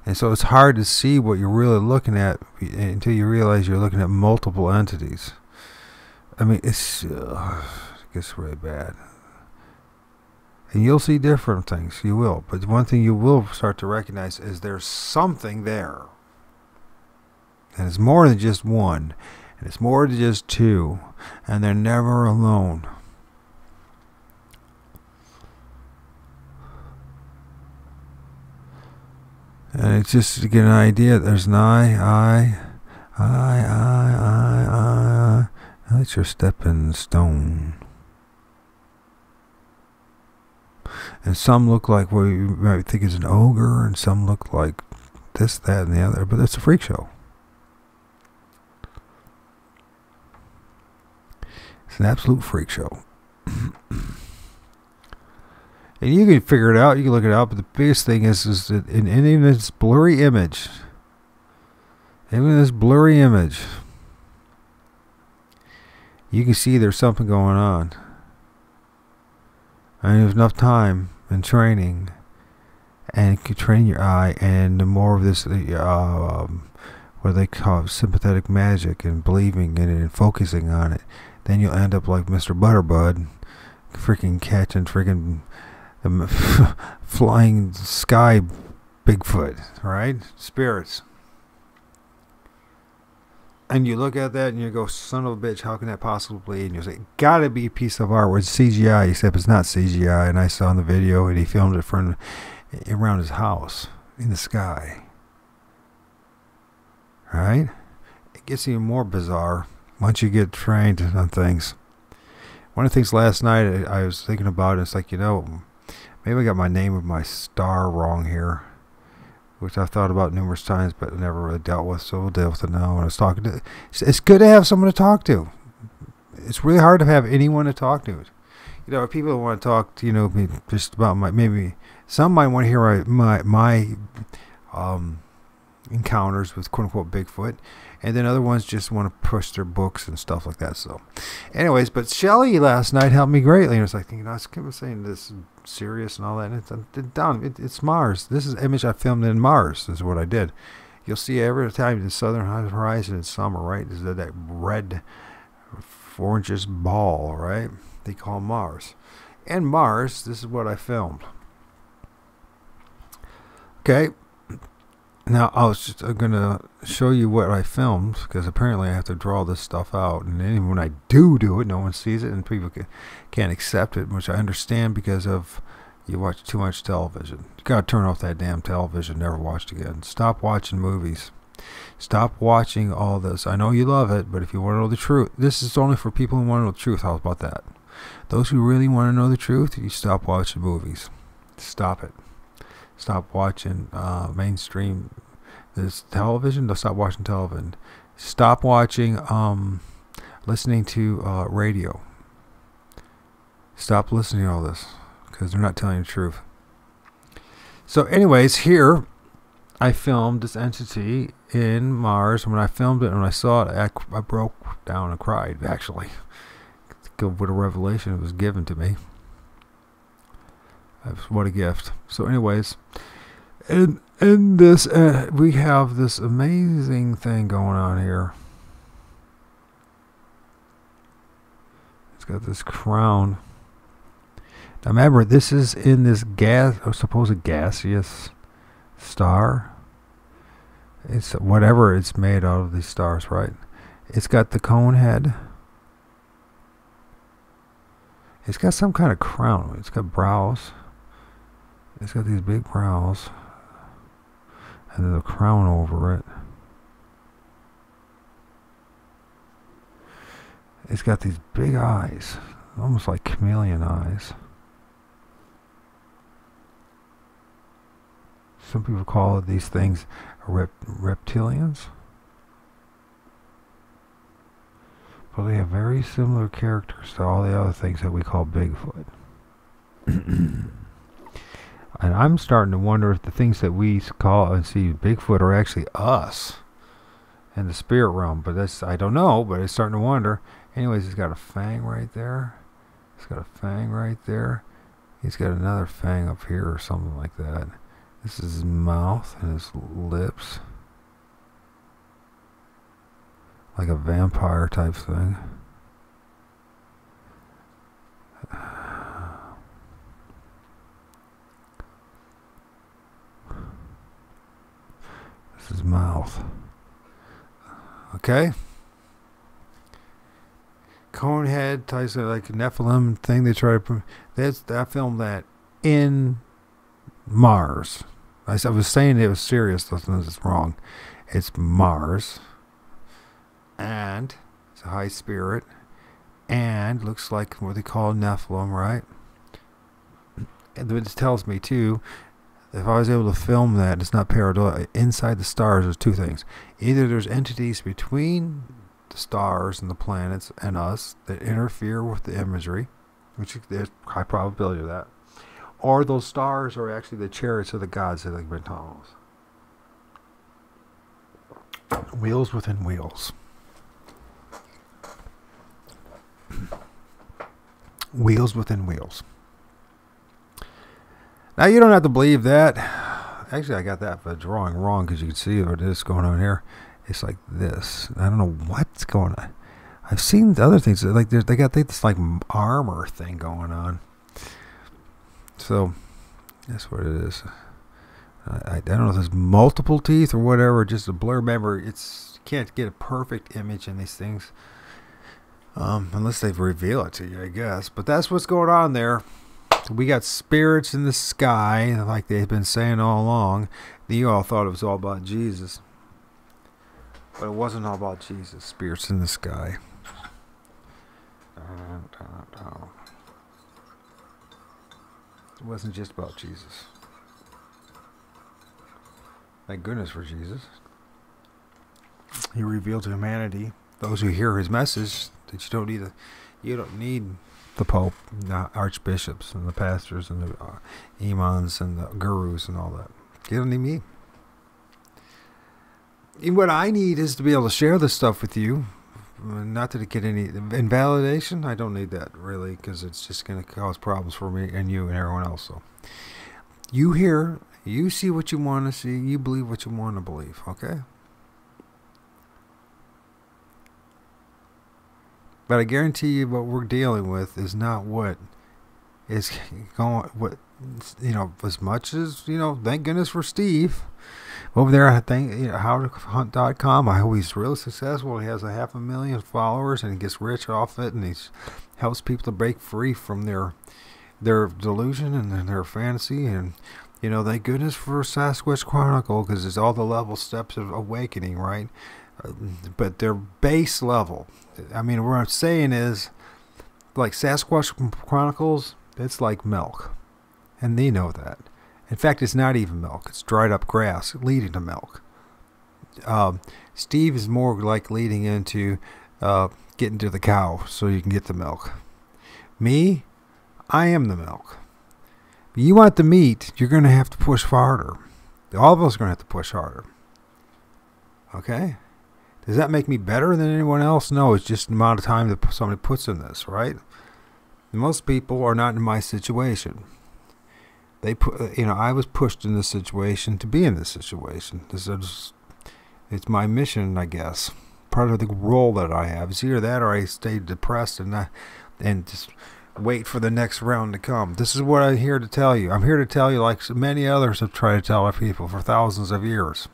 And so it's hard to see what you're really looking at until you realize you're looking at multiple entities. I mean, it gets really bad. And you'll see different things. You will. But one thing you will start to recognize is there's something there. And it's more than just one. And it's more than just two. And they're never alone. And it's just to get an idea. There's an I. That's your stepping stone. And some look like what you might think is an ogre, and some look like this, that, and the other. But it's a freak show. It's an absolute freak show. And you can figure it out. You can look it out. But the biggest thing is that in this blurry image, even this blurry image, you can see there's something going on. And there's enough time and training, and you can train your eye, and the more of this, what they call sympathetic magic, and believing in it and focusing on it, then you'll end up like Mr. Butterbud, freaking catching freaking flying sky Bigfoot, right? Spirits. And you look at that and you go, son of a bitch, how can that possibly be? And you say, gotta be a piece of art. It's CGI, except it's not CGI. And I saw in the video, and he filmed it from around his house in the sky. Right? It gets even more bizarre once you get trained on things. One of the things last night I was thinking about, it's like, maybe I got my name of my star wrong here, which I've thought about numerous times, but never really dealt with. So we'll deal with it now. When I was talking to, it's good to have someone to talk to. It's really hard to have anyone to talk to. People want to talk to, just about maybe some might want to hear my encounters with quote unquote Bigfoot, and then other ones just want to push their books and stuff like that. So, anyways, but Shelley last night helped me greatly, and it's like, I was saying this is serious and all that, and it's Mars. This is an image I filmed in Mars. This is what I did. You'll see every time the southern horizon in summer, right? There's that red 4-inch ball, right? They call Mars. And Mars, this is what I filmed. Okay. Now, I was just going to show you what I filmed, because apparently I have to draw this stuff out. And then when I do it, no one sees it, and people can't accept it, which I understand because of you watch too much television. You got to turn off that damn television, never watch it again. Stop watching movies. Stop watching all this. I know you love it, but if you want to know the truth, this is only for people who want to know the truth. How about that? Those who really want to know the truth, you stop watching movies. Stop it. Stop watching mainstream this television. Stop watching television. Stop watching listening to radio. Stop listening to all this, because they're not telling the truth. So anyways, here I filmed this entity in Mars. When I filmed it and when I saw it, I broke down and cried, actually. What a revelation it was given to me. What a gift. So anyways, in this, we have this amazing thing going on here. It's got this crown. Now remember, this is in this supposed gaseous star. It's whatever it's made out of, these stars, right? It's got the cone head. It's got some kind of crown. It's got brows. It's got these big brows, and then a crown over it. It's got these big eyes, almost like chameleon eyes. Some people call these things reptilians. But they have very similar characters to all the other things that we call Bigfoot. And I'm starting to wonder if the things that we call and see Bigfoot are actually us in the spirit realm. But that's, I don't know, but it's starting to wonder. Anyways, he's got a fang right there. He's got a fang right there. He's got another fang up here or something like that. This is his mouth and his lips. Like a vampire type thing. This is his mouth. Okay. Cone head types of like Nephilim thing they try to. I filmed that in Mars. I was saying it was serious. That's wrong. It's Mars, and it's a high spirit, and looks like what they call Nephilim, right? And it tells me too, if I was able to film that, it's not paranoia. Inside the stars, there's two things: either there's entities between the stars and the planets and us that interfere with the imagery, which there's high probability of that. Or those stars are actually the chariots of the gods that have been telling us. Wheels within wheels. Wheels within wheels. Now you don't have to believe that. Actually, I got that drawing wrong because you can see what is going on here. It's like this. I don't know what's going on. I've seen the other things. Like they got this like armor thing going on. So, that's what it is. I don't know if there's multiple teeth or whatever, just a blur. Remember, you can't get a perfect image in these things unless they reveal it to you, I guess. But that's what's going on there. We got spirits in the sky, like they've been saying all along. You all thought it was all about Jesus. But it wasn't all about Jesus. Spirits in the sky. It wasn't just about Jesus. Thank goodness for Jesus. He revealed to humanity, those who hear his message, that you don't need the Pope, the archbishops, and the pastors, and the imams, and the gurus, and all that. You don't need me. And what I need is to be able to share this stuff with you. Not to get any invalidation. I don't need that really, because it's just going to cause problems for me and you and everyone else. So you hear, you see what you want to see, you believe what you want to believe. Okay. But I guarantee you, what we're dealing with is not what is going. What as much as thank goodness for Steve. Over there, I think howtohunt.com. I hope he's really successful. He has 500,000 followers, and he gets rich off it, and he helps people to break free from their delusion and their fantasy. And thank goodness for Sasquatch Chronicle, because it's all the level steps of awakening, right? But their base level. I mean, what I'm saying is, like Sasquatch Chronicles, it's like milk, and they know that. In fact, it's not even milk. It's dried up grass leading to milk. Steve is more like leading into getting to the cow so you can get the milk. Me, I am the milk. You want the meat, you're going to have to push harder. All of us are going to have to push harder. Okay? Does that make me better than anyone else? No, it's just the amount of time that somebody puts in this, right? Most people are not in my situation. They put, I was pushed in this situation to be in this situation. It's my mission, I guess. Part of the role that I have. It's either that or I stay depressed and just wait for the next round to come. This is what I'm here to tell you. I'm here to tell you, like many others have tried to tell our people for thousands of years.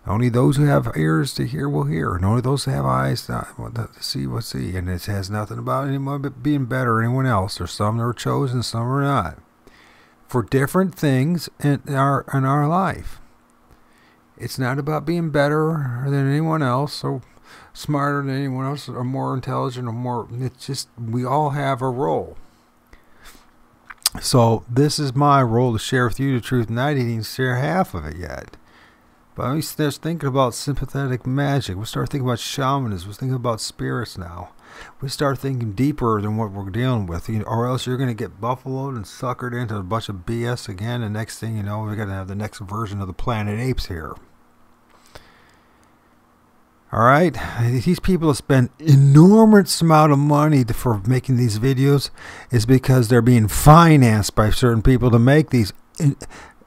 Only those who have ears to hear will hear, and only those who have eyes to see will see. And it has nothing about anyone being better than anyone else. There's some that are chosen, some are not, for different things in our life. It's not about being better than anyone else, or smarter than anyone else, or more intelligent, or more. It's just we all have a role. So this is my role to share with you the truth, and I didn't even share half of it yet. But we start thinking about sympathetic magic. We start thinking about shamanism. We're thinking about spirits now. We start thinking deeper than what we're dealing with, or else you're going to get buffaloed and suckered into a bunch of BS again. And next thing you know, we're going to have the next version of the Planet Apes here. All right, these people that spend enormous amount of money for making these videos is because they're being financed by certain people to make these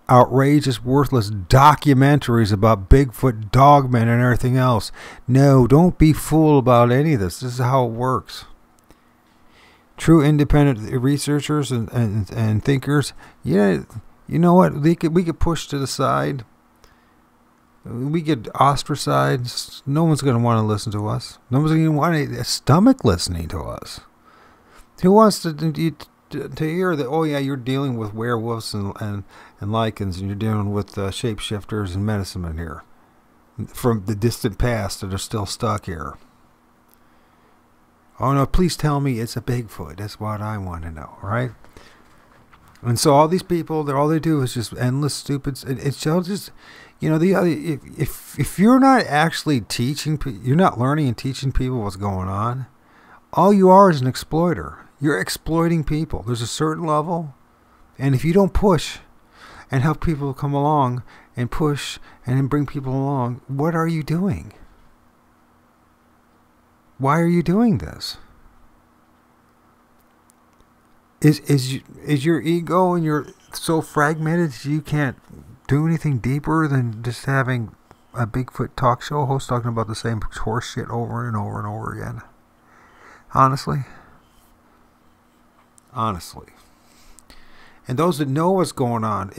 outrageous, worthless documentaries about Bigfoot, dogmen, and everything else. No, don't be fooled about any of this. This is how it works. True independent researchers and thinkers, yeah, you know what? We could push to the side. We get ostracized. No one's going to want to listen to us. No one's going to want a stomach listening to us. Who wants to hear that, oh yeah, you're dealing with werewolves and lichens, and you're dealing with shapeshifters and medicine men here from the distant past that are still stuck here. Oh no, please tell me it's a Bigfoot. That's what I want to know, right? And so all these people, all they do is just endless stupid. It's just, you know, if you're not actually teaching, you're not learning and teaching people what's going on, all you are is an exploiter. You're exploiting people. There's a certain level, and if you don't push and help people come along and push and then bring people along, what are you doing? Why are you doing this? Is your ego and you're so fragmented that you can't do anything deeper than just having a Bigfoot talk show host talking about the same horse shit over and over and over again? Honestly. And those that know what's going on,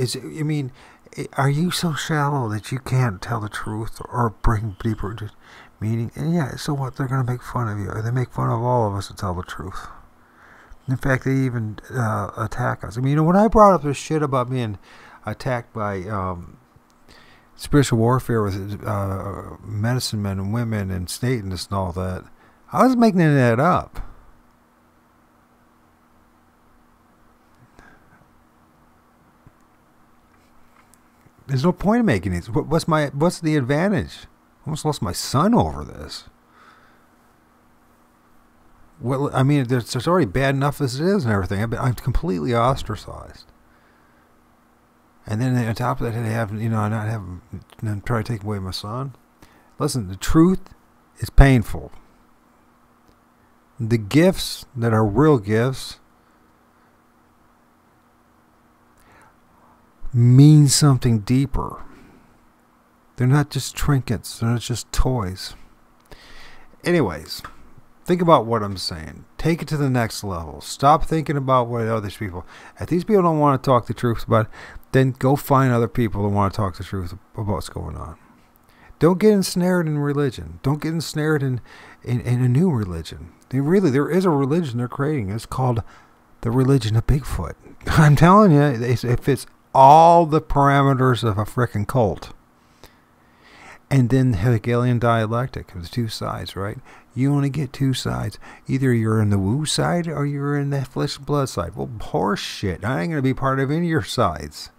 are you so shallow that you can't tell the truth or bring deeper meaning? And yeah, so what? They're going to make fun of you. They make fun of all of us that tell the truth. In fact, they even attack us. I mean, you know, when I brought up this shit about being attacked by spiritual warfare with medicine men and women and Satanists and all that, I was making that up. There's no point in making it. What's the advantage? I almost lost my son over this. Well, I mean, there's already bad enough as it is and everything. I'm completely ostracized. And then on top of that, and try to take away my son. Listen, the truth is painful. The gifts that are real gifts mean something deeper. They're not just trinkets. They're not just toys. Anyways, think about what I'm saying. Take it to the next level. Stop thinking about what other people. If these people don't want to talk the truth about it, then go find other people that want to talk the truth about what's going on. Don't get ensnared in religion. Don't get ensnared in a new religion. There is a religion they're creating. It's called the religion of Bigfoot. I'm telling you, it fits all the parameters of a frickin' cult. And then the Hegelian dialectic of the two sides, right? You only get two sides. Either you're in the woo side or you're in the flesh and blood side. Well, horse shit. I ain't going to be part of any of your sides.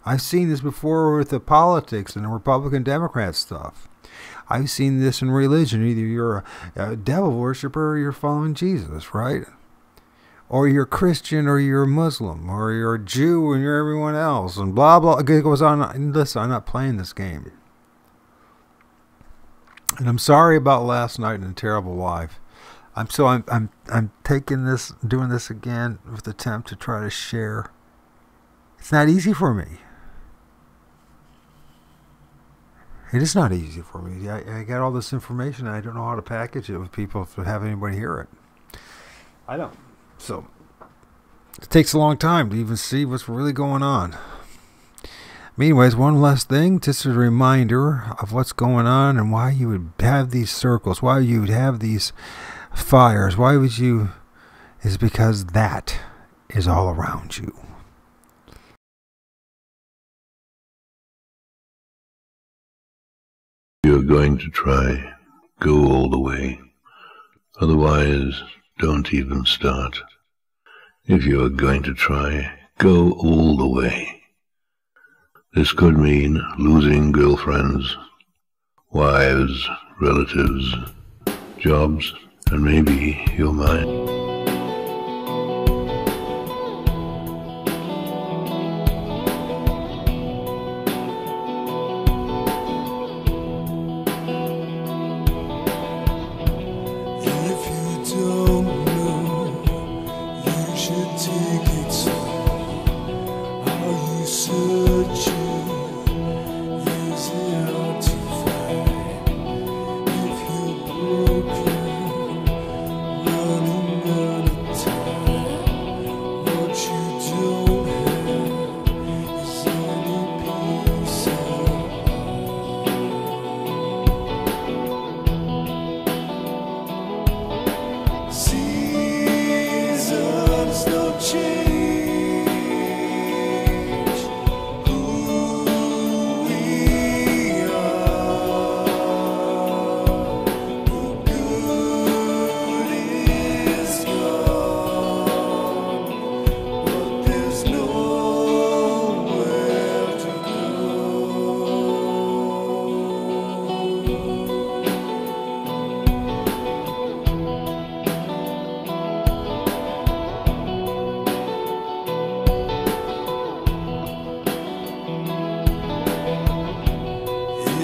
I've seen this before with the politics and the Republican Democrat stuff. I've seen this in religion. Either you're a devil worshiper or you're following Jesus, right? Or you're Christian or you're a Muslim or you're a Jew and you're everyone else and blah, blah. It goes on. Listen, I'm not playing this game. And I'm sorry about last night and the terrible life. I'm taking this, doing this again with the attempt to try to share. It's not easy for me. It is not easy for me. I got all this information and I don't know how to package it with people to have anybody hear it. I don't. So it takes a long time to even see what's really going on. Anyways, one last thing, just a reminder of what's going on and why you would have these circles, why you would have these fires, why would you, is because that is all around you. You're going to try, go all the way. Otherwise, don't even start. If you're going to try, go all the way. This could mean losing girlfriends, wives, relatives, jobs, and maybe your mind. Take it slow. Are you searching?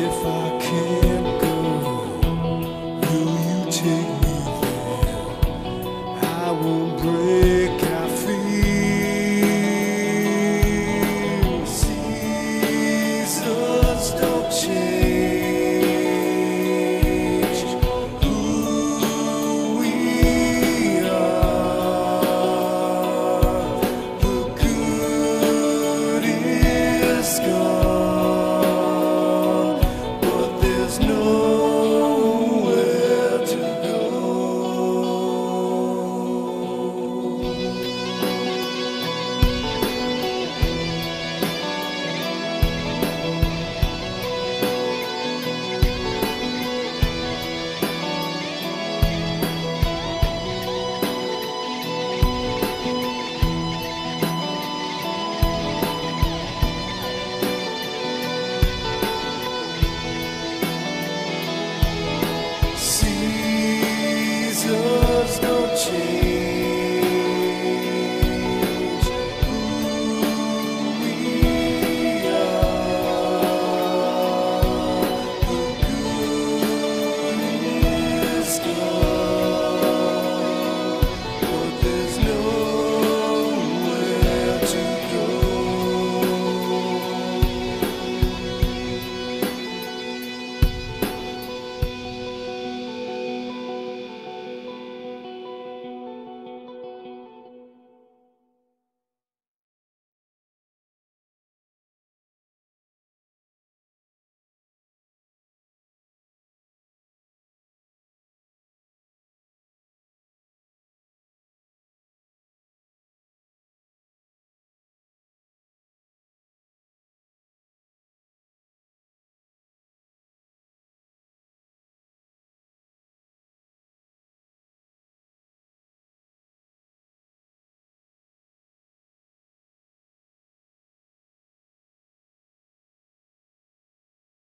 if I